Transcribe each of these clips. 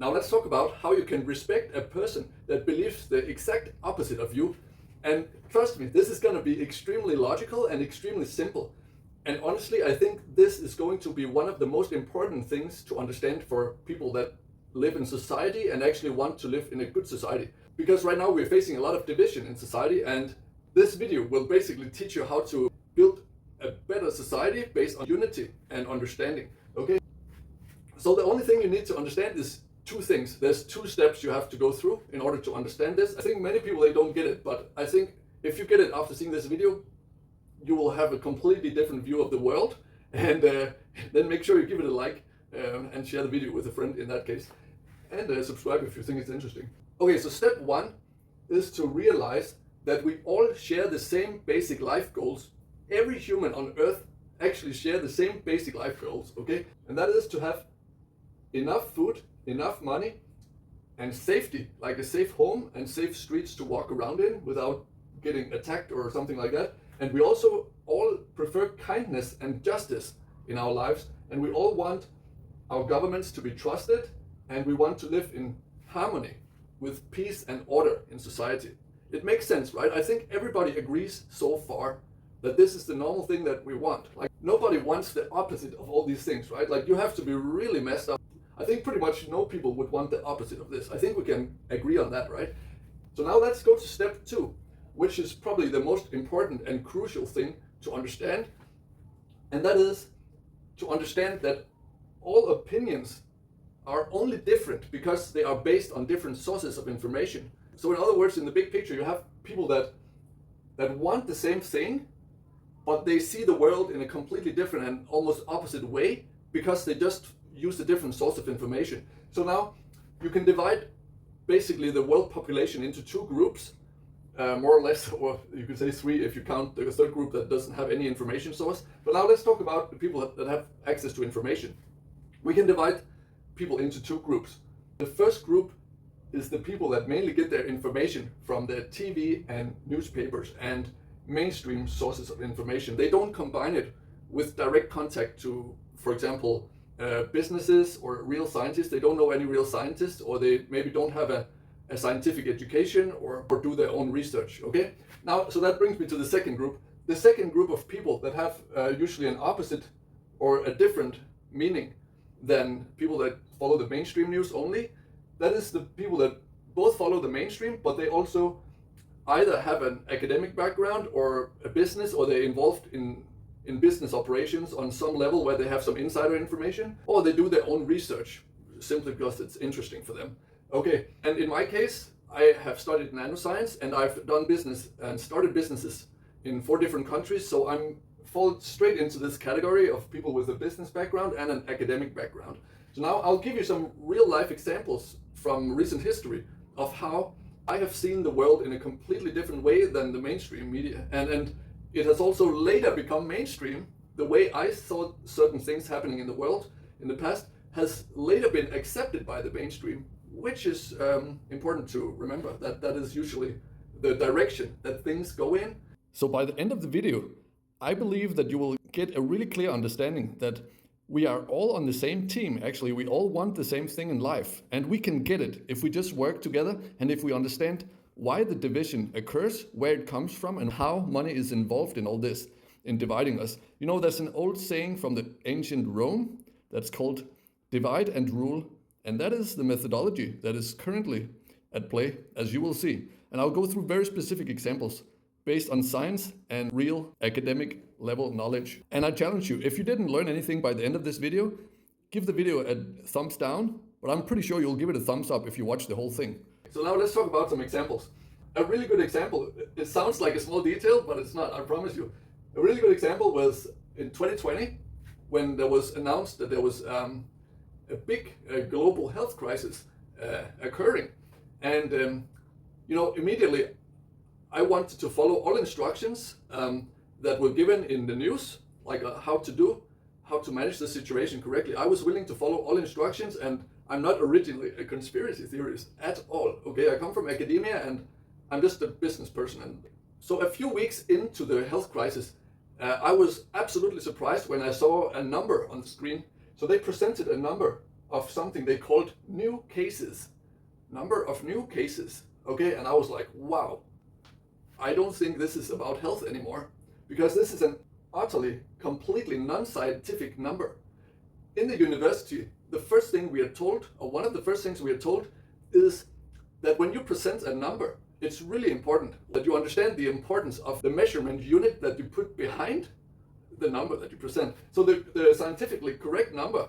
Now let's talk about how you can respect a person that believes the exact opposite of you. And trust me, this is going to be extremely logical and extremely simple. And honestly, I think this is going to be one of the most important things to understand for people that live in society and actually want to live in a good society. Because right now we're facing a lot of division in society, and this video will basically teach you how to build a better society based on unity and understanding. Okay? So the only thing you need to understand is two things. There's two steps you have to go through in order to understand this. I think many people, they don't get it, but I think if you get it after seeing this video, you will have a completely different view of the world. And then make sure you give it a like and share the video with a friend in that case. And subscribe if you think it's interesting. Okay, so step one is to realize that we all share the same basic life goals. Every human on earth actually share the same basic life goals, okay? And that is to have enough food, enough money, and safety, like a safe home and safe streets to walk around in without getting attacked or something like that. And we also all prefer kindness and justice in our lives, and we all want our governments to be trusted, and we want to live in harmony with peace and order in society. It makes sense, right? I think everybody agrees so far that this is the normal thing that we want. Like, nobody wants the opposite of all these things, right? Like, you have to be really messed up. I think pretty much no people would want the opposite of this. I think we can agree on that, right? So now let's go to step two, which is probably the most important and crucial thing to understand. And that is to understand that all opinions are only different because they are based on different sources of information. So in other words, in the big picture, you have people that want the same thing, but they see the world in a completely different and almost opposite way because they just use a different source of information. So now you can divide basically the world population into two groups, more or less, or you could say three if you count the third group that doesn't have any information source. But now let's talk about the people that have access to information. We can divide people into two groups. The first group is the people that mainly get their information from the TV and newspapers and mainstream sources of information. They don't combine it with direct contact to, for example, businesses or real scientists. They don't know any real scientists, or they maybe don't have a scientific education or do their own research. Okay, now, so that brings me to the second group. The second group of people that have usually an opposite or a different meaning than people that follow the mainstream news only. That is the people that both follow the mainstream, but they also either have an academic background or a business, or they're involved in business operations on some level where they have some insider information, or they do their own research simply because it's interesting for them. Okay, and in my case, I have studied nanoscience and I've done business and started businesses in 4 different countries, so I'm fall straight into this category of people with a business background and an academic background. So now I'll give you some real life examples from recent history of how I have seen the world in a completely different way than the mainstream media. And it has also later become mainstream. The way I saw certain things happening in the world in the past has later been accepted by the mainstream, which is important to remember. That is usually the direction that things go in. So by the end of the video, I believe that you will get a really clear understanding that we are all on the same team. Actually, we all want the same thing in life, and we can get it if we just work together and if we understand why the division occurs, where it comes from, and how money is involved in all this, in dividing us. You know, there's an old saying from the ancient Rome that's called divide and rule, and that is the methodology that is currently at play, as you will see. And I'll go through very specific examples based on science and real academic level knowledge. And I challenge you, if you didn't learn anything by the end of this video, give the video a thumbs down, but I'm pretty sure you'll give it a thumbs up if you watch the whole thing. So now let's talk about some examples. A really good example, it sounds like a small detail, but it's not, I promise you. A really good example was in 2020, when there was announced that there was a big global health crisis occurring. And, you know, immediately I wanted to follow all instructions that were given in the news, like how to manage the situation correctly. I was willing to follow all instructions, and I'm not originally a conspiracy theorist at all. Okay, I come from academia and I'm just a business person. And so a few weeks into the health crisis, I was absolutely surprised when I saw a number on the screen. So they presented a number of something they called new cases. Number of new cases. Okay, and I was like, wow, I don't think this is about health anymore, because this is an utterly, completely non-scientific number. In the university, the first thing we are told, or one of the first things we are told, is that when you present a number, it's really important that you understand the importance of the measurement unit that you put behind the number that you present. So the scientifically correct number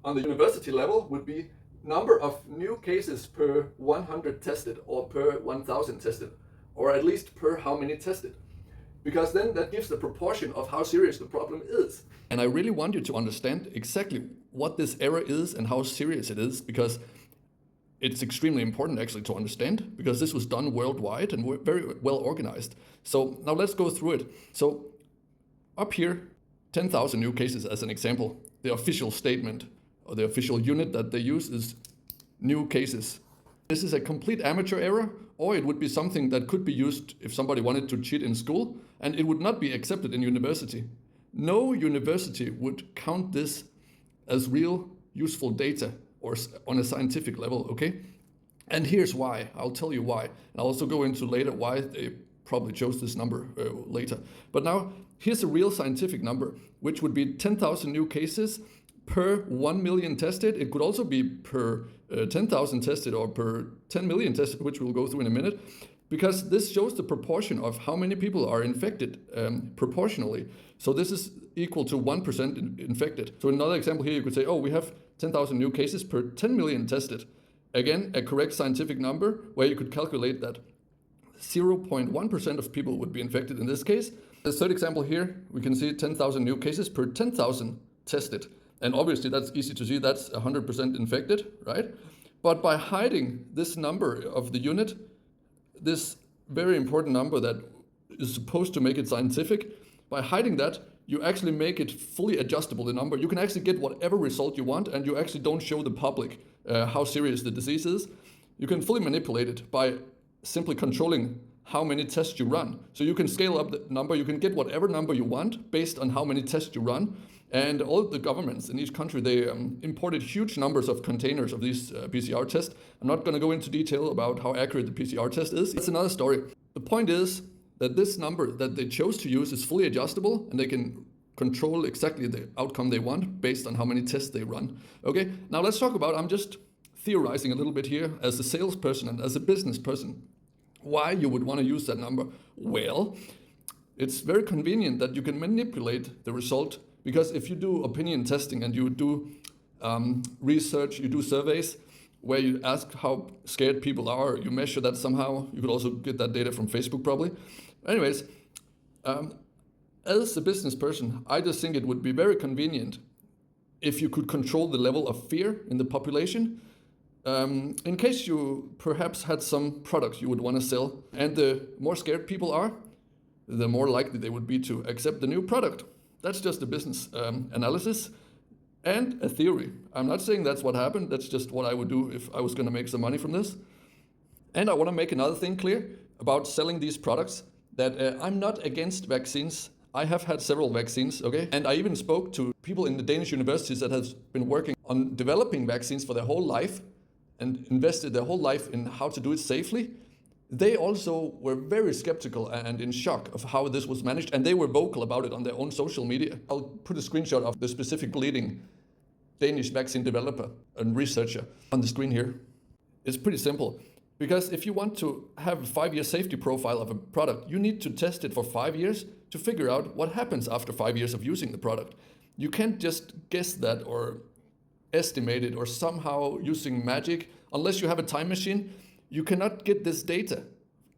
on the university level would be number of new cases per 100 tested, or per 1,000 tested, or at least per how many tested. Because then that gives the proportion of how serious the problem is. And I really want you to understand exactly what this error is and how serious it is, because it's extremely important actually to understand, because this was done worldwide and very well organized. So now let's go through it. So up here, 10,000 new cases as an example. The official statement, or the official unit that they use, is new cases. This is a complete amateur error, or it would be something that could be used if somebody wanted to cheat in school, and it would not be accepted in university. No university would count this as real useful data or on a scientific level, okay? And here's why. I'll tell you why. And I'll also go into later why they probably chose this number later. But now, here's a real scientific number, which would be 10,000 new cases per 1 million tested. It could also be per 10,000 tested, or per 10 million tested, which we'll go through in a minute, because this shows the proportion of how many people are infected proportionally. So this is equal to 1% infected. So another example here, you could say, oh, we have 10,000 new cases per 10 million tested. Again, a correct scientific number where you could calculate that 0.1% of people would be infected in this case. The third example here, we can see 10,000 new cases per 10,000 tested. And obviously that's easy to see, that's 100% infected, right? But by hiding this number of the unit, this very important number that is supposed to make it scientific, by hiding that, you actually make it fully adjustable, the number. You can actually get whatever result you want, and you actually don't show the public how serious the disease is. You can fully manipulate it by simply controlling how many tests you run. So you can scale up the number, you can get whatever number you want based on how many tests you run. And all the governments in each country, they imported huge numbers of containers of these PCR tests. I'm not going to go into detail about how accurate the PCR test is. It's another story. The point is that this number that they chose to use is fully adjustable, and they can control exactly the outcome they want based on how many tests they run. Okay, now let's talk about, I'm just theorizing a little bit here as a salesperson and as a business person, why you would want to use that number. Well, it's very convenient that you can manipulate the result, because if you do opinion testing and you do research, you do surveys where you ask how scared people are, you measure that somehow. You could also get that data from Facebook probably. Anyways, as a business person, I just think it would be very convenient if you could control the level of fear in the population. In case you perhaps had some products you would want to sell, and the more scared people are, the more likely they would be to accept the new product. That's just a business analysis and a theory. I'm not saying that's what happened, that's just what I would do if I was going to make some money from this. And I want to make another thing clear about selling these products, that I'm not against vaccines. I have had several vaccines, okay? And I even spoke to people in the Danish universities that has been working on developing vaccines for their whole life and invested their whole life in how to do it safely. They also were very skeptical and in shock of how this was managed, and they were vocal about it on their own social media. I'll put a screenshot of the specific leading Danish vaccine developer and researcher on the screen here. It's pretty simple, because if you want to have a 5-year safety profile of a product, you need to test it for 5 years to figure out what happens after 5 years of using the product. You can't just guess that or estimate it or somehow using magic. Unless you have a time machine, you cannot get this data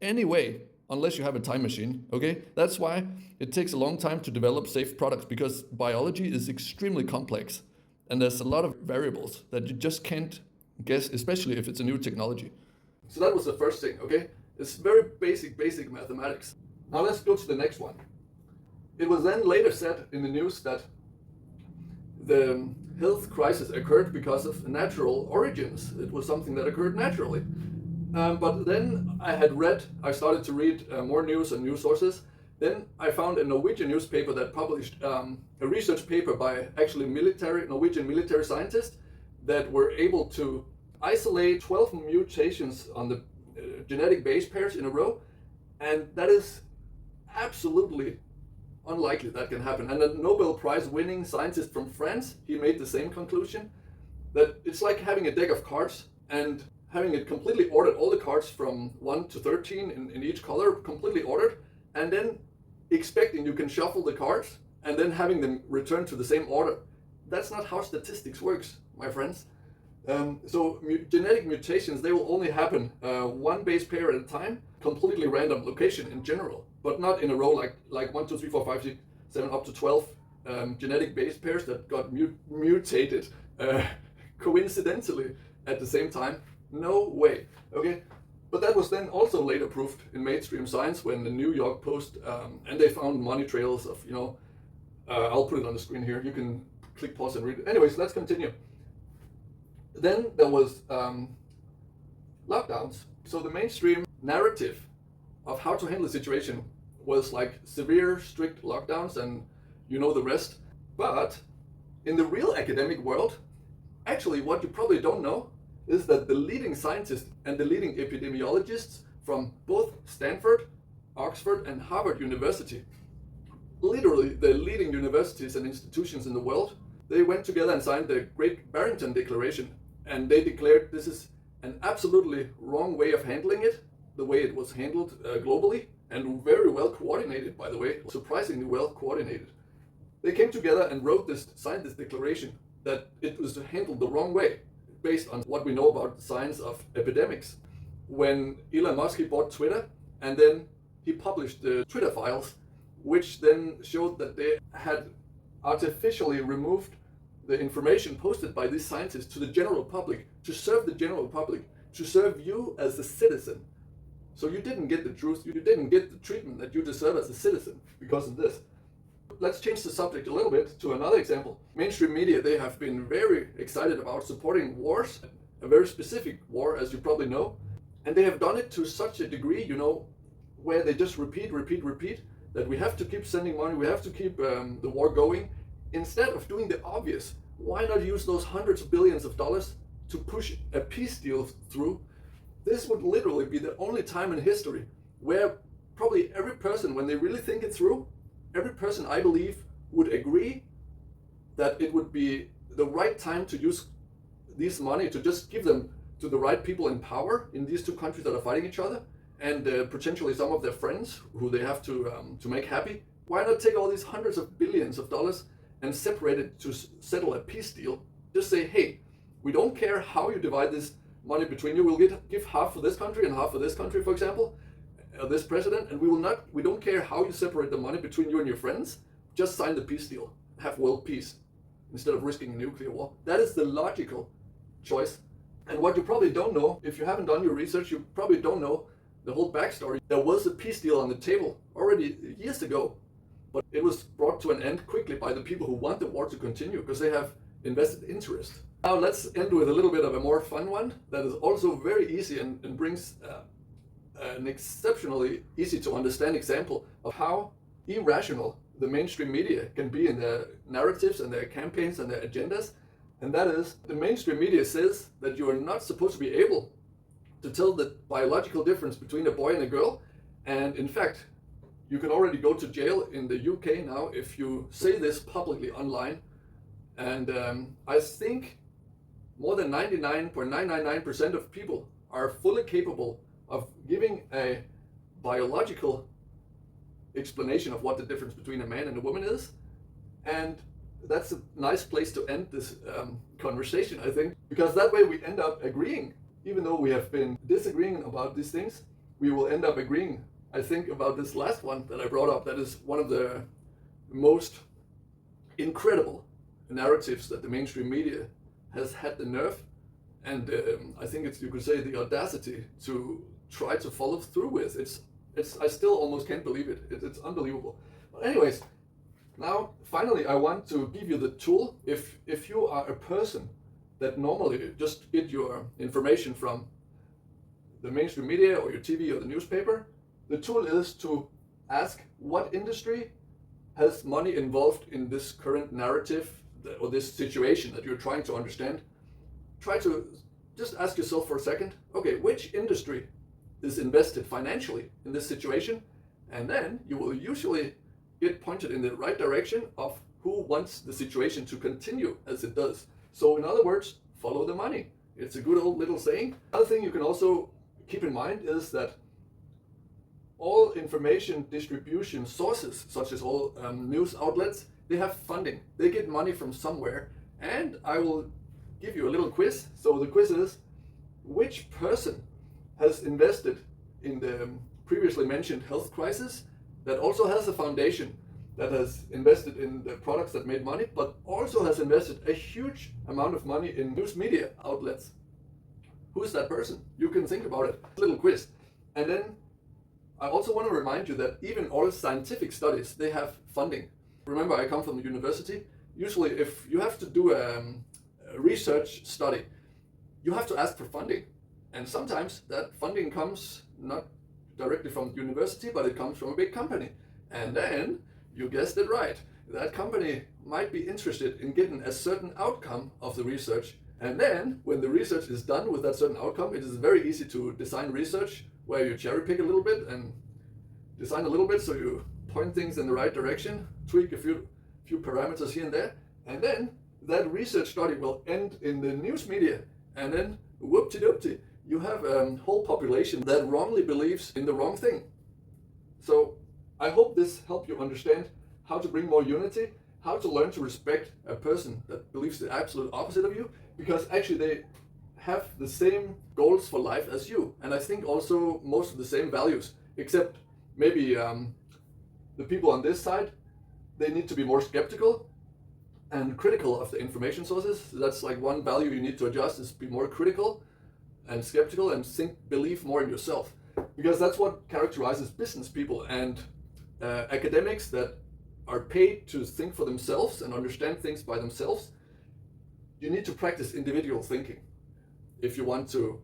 anyway unless you have a time machine, okay? That's why it takes a long time to develop safe products, because biology is extremely complex and there's a lot of variables that you just can't guess, especially if it's a new technology. So that was the first thing, okay? It's very basic mathematics. Now let's go to the next one. It was then later said in the news that the health crisis occurred because of natural origins. It was something that occurred naturally. But then I started to read more news and news sources. Then I found a Norwegian newspaper that published a research paper by actually Norwegian military scientists that were able to isolate 12 mutations on the genetic base pairs in a row, and that is absolutely unlikely that can happen. And a Nobel Prize winning scientist from France, he made the same conclusion, that it's like having a deck of cards and having it completely ordered, all the cards from 1 to 13 in each color, completely ordered, and then expecting you can shuffle the cards and then having them return to the same order. That's not how statistics works, my friends. So genetic mutations, they will only happen one base pair at a time, completely random location in general, but not in a row like 1, 2, 3, 4, 5, 6, 7, up to 12 genetic base pairs that got mutated coincidentally at the same time. No way, okay? But that was then also later proved in mainstream science when the New York Post, and they found money trails of, I'll put it on the screen here. You can click pause and read it. Anyways, let's continue. Then there was lockdowns. So the mainstream narrative of how to handle the situation was like severe, strict lockdowns and the rest. But in the real academic world, actually what you probably don't know is that the leading scientists and the leading epidemiologists from both Stanford, Oxford, and Harvard University, literally the leading universities and institutions in the world, they went together and signed the Great Barrington Declaration, and they declared this is an absolutely wrong way of handling it, the way it was handled globally, and very well coordinated, by the way, surprisingly well coordinated. They came together and signed this declaration that it was handled the wrong way, based on what we know about the science of epidemics. When Elon Musk bought Twitter, and then he published the Twitter files, which then showed that they had artificially removed the information posted by these scientists to the general public, to serve the general public, to serve you as a citizen. So you didn't get the truth, you didn't get the treatment that you deserve as a citizen because of this. Let's change the subject a little bit to another example. Mainstream media, they have been very excited about supporting wars, a very specific war, as you probably know. And they have done it to such a degree, where they just repeat, that we have to keep sending money, we have to keep the war going. Instead of doing the obvious, why not use those hundreds of billions of dollars to push a peace deal through? This would literally be the only time in history where probably every person, when they really think it through, every person, I believe, would agree that it would be the right time to use this money to just give them to the right people in power in these two countries that are fighting each other, and potentially some of their friends who they have to make happy. Why not take all these hundreds of billions of dollars and separate it to settle a peace deal? Just say, hey, we don't care how you divide this money between you. We'll give half for this country and half for this country, for example, this president, and we don't care how you separate the money between you and your friends. Just sign the peace deal, have world peace, instead of risking a nuclear war. That is the logical choice. And what you probably don't know, if you haven't done your research, you probably don't know the whole backstory. There was a peace deal on the table already years ago, but it was brought to an end quickly by the people who want the war to continue because they have invested interest. Now let's end with a little bit of a more fun one that is also very easy and brings an exceptionally easy to understand example of how irrational the mainstream media can be in their narratives and their campaigns and their agendas. And that is, the mainstream media says that you are not supposed to be able to tell the biological difference between a boy and a girl. And in fact, you can already go to jail in the UK now if you say this publicly online. And I think more than 99.999% of people are fully capable of giving a biological explanation of what the difference between a man and a woman is. And that's a nice place to end this conversation, I think, because that way we end up agreeing. Even though we have been disagreeing about these things, we will end up agreeing, I think, about this last one that I brought up. That is one of the most incredible narratives that the mainstream media has had the nerve, and I think it's, you could say, the audacity to try to follow through with. I still almost can't believe it. It's unbelievable. But anyways, now finally I want to give you the tool. If you are a person that normally just get your information from the mainstream media or your TV or the newspaper, the tool is to ask what industry has money involved in this current narrative or this situation that you're trying to understand. try to just ask yourself for a second, okay, which industry is invested financially in this situation? And then you will usually get pointed in the right direction of who wants the situation to continue as it does. So in other words, follow the money. It's a good old little saying. Another thing you can also keep in mind is that all information distribution sources, such as all news outlets, they have funding. They get money from somewhere. And I will give you a little quiz. So the quiz is, which person has invested in the previously mentioned health crisis that also has a foundation that has invested in the products that made money, but also has invested a huge amount of money in news media outlets? Who's that person? You can think about it. Little quiz. And then I also want to remind you that even all scientific studies, they have funding. Remember, I come from the university. Usually, if you have to do a research study, you have to ask for funding. And sometimes that funding comes not directly from the university, but it comes from a big company. And then, you guessed it right, that company might be interested in getting a certain outcome of the research. And then, when the research is done with that certain outcome, it is very easy to design research where you cherry pick a little bit and design a little bit, so you point things in the right direction, tweak a few parameters here and there, and then that research study will end in the news media, and then whoop-de-doopty, you have a whole population that wrongly believes in the wrong thing. So I hope this helped you understand how to bring more unity, how to learn to respect a person that believes the absolute opposite of you, because actually they have the same goals for life as you, and I think also most of the same values, except maybe the people on this side, they need to be more skeptical and critical of the information sources. That's like one value you need to adjust, is be more critical and skeptical and believe more in yourself, because that's what characterizes business people and academics that are paid to think for themselves and understand things by themselves. You need to practice individual thinking if you want to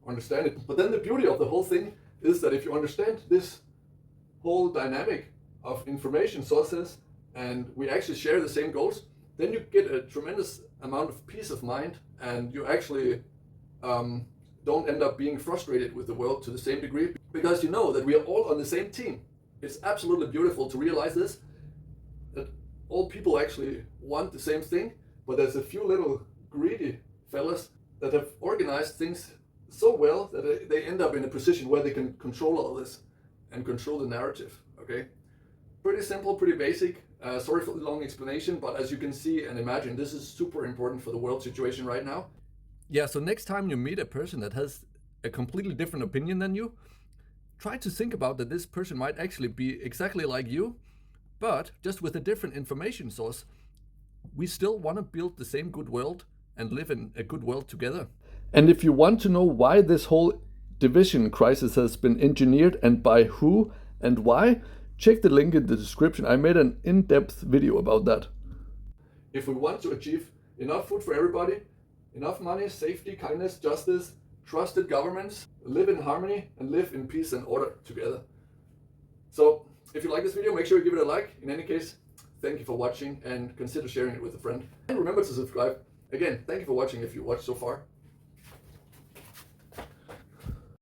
understand it. But then the beauty of the whole thing is that if you understand this whole dynamic of information sources and we actually share the same goals, then you get a tremendous amount of peace of mind, and you actually don't end up being frustrated with the world to the same degree, because you know that we are all on the same team. It's absolutely beautiful to realize this, that all people actually want the same thing, but there's a few little greedy fellas that have organized things so well that they end up in a position where they can control all this and control the narrative. Okay, pretty simple, pretty basic. Sorry for the long explanation, but as you can see and imagine, this is super important for the world situation right now. Yeah, so next time you meet a person that has a completely different opinion than you, try to think about that this person might actually be exactly like you, but just with a different information source. We still want to build the same good world and live in a good world together. And if you want to know why this whole division crisis has been engineered and by who and why, check the link in the description. I made an in-depth video about that. If we want to achieve enough food for everybody, enough money, safety, kindness, justice, trusted governments, live in harmony and live in peace and order together. So if you like this video, make sure you give it a like. In any case, thank you for watching and consider sharing it with a friend. And remember to subscribe. Again, thank you for watching if you watched so far.